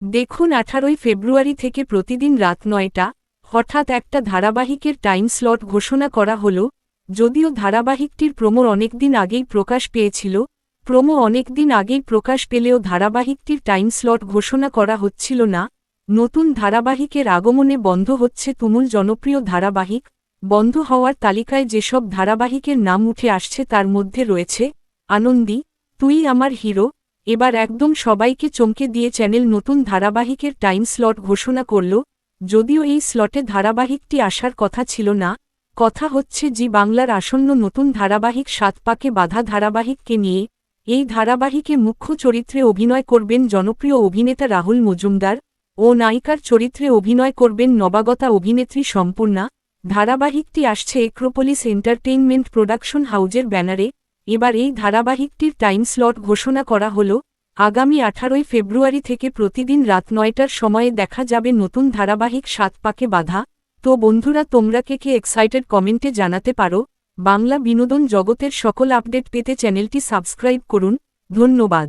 দেখুন 18 ফেব্রুয়ারি থেকে প্রতিদিন রাত 9টা হঠাৎ একটা ধারাবাহিকের টাইম স্লট ঘোষণা করা হল। যদিও ধারাবাহিকটির প্রোমো অনেকদিন আগেই প্রকাশ পেয়েছিল, প্রকাশ পেলেও ধারাবাহিকটির টাইম স্লট ঘোষণা করা হচ্ছিল না। নতুন ধারাবাহিকের আগমনে বন্ধ হচ্ছে তুমুল জনপ্রিয় ধারাবাহিক। বন্ধ হওয়ার তালিকায় যেসব ধারাবাহিকের নাম উঠে আসছে তার মধ্যে রয়েছে আনন্দী, তুই আমার হিরো। এবার একদম সবাইকে চমকে দিয়ে চ্যানেল নতুন ধারাবাহিকের টাইম স্লট ঘোষণা করল। যদিও এই স্লটে ধারাবাহিকটি আসার কথা ছিল না। কথা হচ্ছে জি বাংলার আসন্ন নতুন ধারাবাহিক 7 পাকে বাঁধা ধারাবাহিককে নিয়ে। এই ধারাবাহিকে মুখ্য চরিত্রে অভিনয় করবেন জনপ্রিয় অভিনেতা রাহুল মজুমদার ও নায়িকার চরিত্রে অভিনয় করবেন নবাগতা অভিনেত্রী সম্পূর্ণা। ধারাবাহিকটি আসছে এক্রোপলিস এন্টারটেইনমেন্ট প্রোডাকশন হাউজের ব্যানারে। এবার এই ধারাবাহিকটির টাইম স্লট ঘোষণা করা হল। আগামী 18 ফেব্রুয়ারি থেকে প্রতিদিন রাত 9টার সময়ে দেখা যাবে নতুন ধারাবাহিক 7 পাকে বাঁধা। তো বন্ধুরা, তোমরা কে এক্সাইটেড কমেন্টে জানাতে পারো। বাংলা বিনোদন জগতের সকল আপডেট পেতে চ্যানেলটি সাবস্ক্রাইব করুন। ধন্যবাদ।